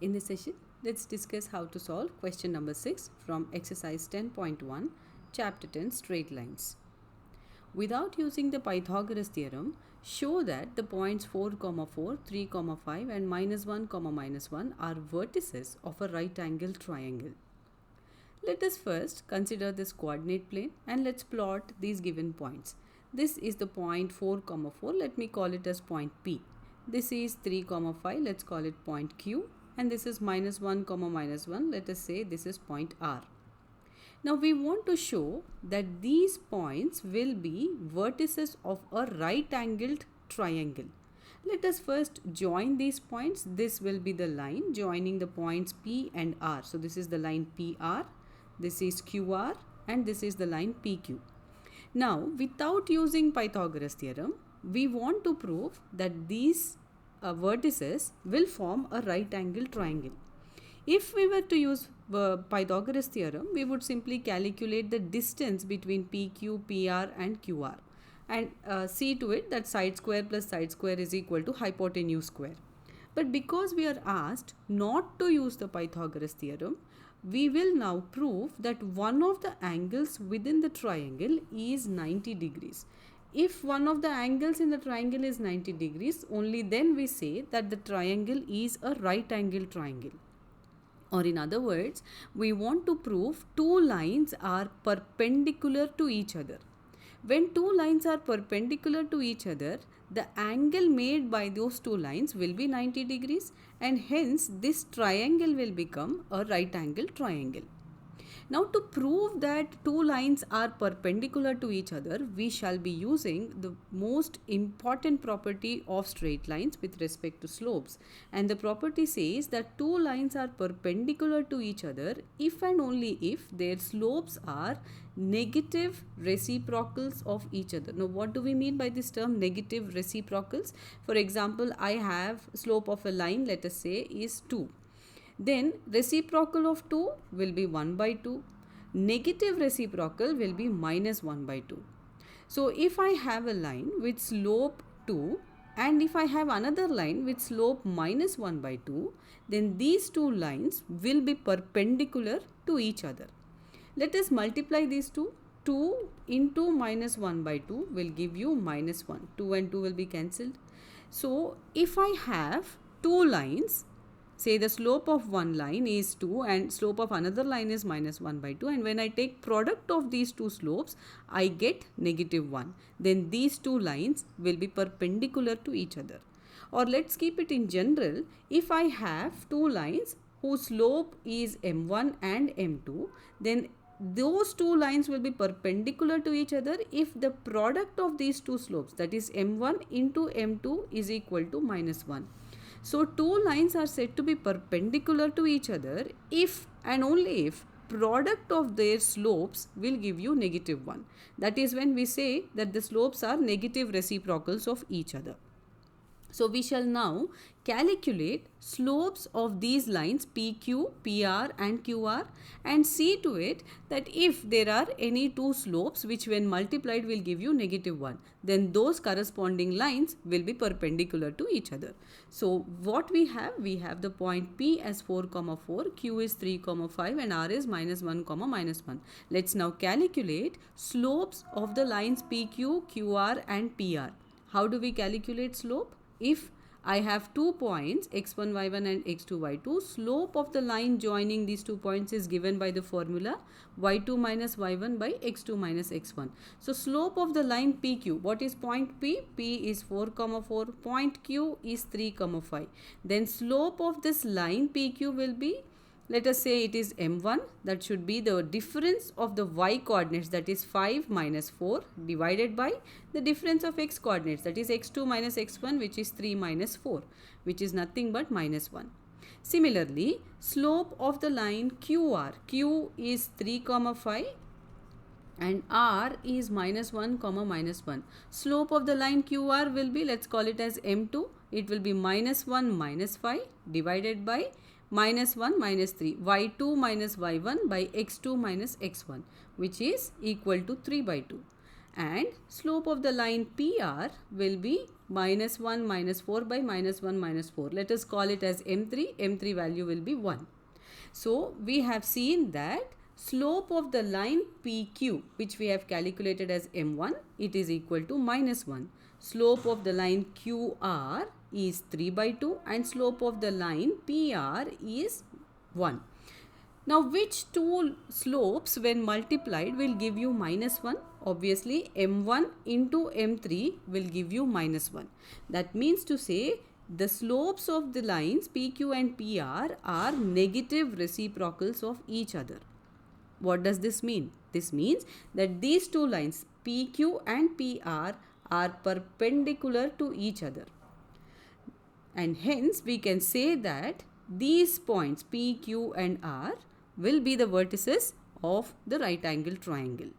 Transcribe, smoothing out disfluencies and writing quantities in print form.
In this session, let's discuss how to solve question number 6 from exercise 10.1, chapter 10, straight lines. Without using the Pythagoras theorem, show that the points 4, 4, 3, 5 and -1, -1 are vertices of a right angle triangle. Let us first consider this coordinate plane and let's plot these given points. This is the point 4, 4. Let me call it as point P. This is 3, 5. Let's call it point Q. And this is -1, -1. Let us say this is point R. Now we want to show that these points will be vertices of a right angled triangle. Let us first join these points. This will be the line joining the points P and R. So this is the line PR, this is QR, and this is the line PQ. Now without using Pythagoras theorem, we want to prove that these vertices will form a right angle triangle. If we were to use Pythagoras theorem, we would simply calculate the distance between PQ, PR and QR and see to it that side square plus side square is equal to hypotenuse square. But because we are asked not to use the Pythagoras theorem, we will now prove that one of the angles within the triangle is 90 degrees. If one of the angles in the triangle is 90 degrees, only then we say that the triangle is a right angle triangle. Or in other words, we want to prove two lines are perpendicular to each other. When two lines are perpendicular to each other, the angle made by those two lines will be 90 degrees and hence this triangle will become a right angle triangle. Now to prove that two lines are perpendicular to each other, we shall be using the most important property of straight lines with respect to slopes. And the property says that two lines are perpendicular to each other if and only if their slopes are negative reciprocals of each other. Now what do we mean by this term negative reciprocals? For example, I have slope of a line, let us say, is 2. Then reciprocal of 2 will be 1 by 2. Negative reciprocal will be -1 by 2. So if I have a line with slope 2 and if I have another line with slope -1 by 2, then these two lines will be perpendicular to each other. Let us multiply these two. 2 into -1 by 2 will give you -1. 2 and 2 will be cancelled. So if I have two lines, say the slope of one line is 2 and slope of another line is -1 by 2, and when I take product of these two slopes, I get -1. Then these two lines will be perpendicular to each other. Or let's keep it in general. If I have two lines whose slope is m1 and m2, then those two lines will be perpendicular to each other if the product of these two slopes, that is m1 into m2, is equal to -1. So two lines are said to be perpendicular to each other if and only if product of their slopes will give you -1. That is when we say that the slopes are negative reciprocals of each other. So we shall now calculate slopes of these lines PQ, PR and QR and see to it that if there are any two slopes which when multiplied will give you -1, then those corresponding lines will be perpendicular to each other. So what we have the point P as 4, 4, Q is 3, 5 and R is -1, -1. Let's now calculate slopes of the lines PQ, QR and PR. How do we calculate slope? If I have 2 points x1, y1 and x2, y2, slope of the line joining these 2 points is given by the formula y2 minus y1 by x2 minus x1. So slope of the line PQ, what is point P? P is 4, 4, point Q is 3, 5. Then slope of this line PQ will be, let us say it is m1, that should be the difference of the y coordinates, that is 5 minus 4, divided by the difference of x coordinates, that is x2 minus x1, which is 3 minus 4, which is nothing but -1. Similarly, slope of the line QR, Q is 3, 5 and R is -1, -1. Slope of the line QR will be, let's call it as m2, it will be -1 minus 5 divided by -1 minus 3, y2 minus y1 by x2 minus x1, which is equal to 3 by 2. and slope of the line PR will be minus 1 minus 4 by minus 1 minus 4. Let us call it as M3. M3 value will be 1. So we have seen that slope of the line PQ, which we have calculated as M1, it is equal to minus 1. Slope of the line QR is 3 by 2 and slope of the line PR is 1. Now which two slopes when multiplied will give you minus 1? Obviously M1 into M3 will give you minus 1. That means to say the slopes of the lines PQ and PR are negative reciprocals of each other. What does this mean? This means that these two lines PQ and PR are perpendicular to each other. And hence we can say that these points P, Q and R will be the vertices of the right angle triangle.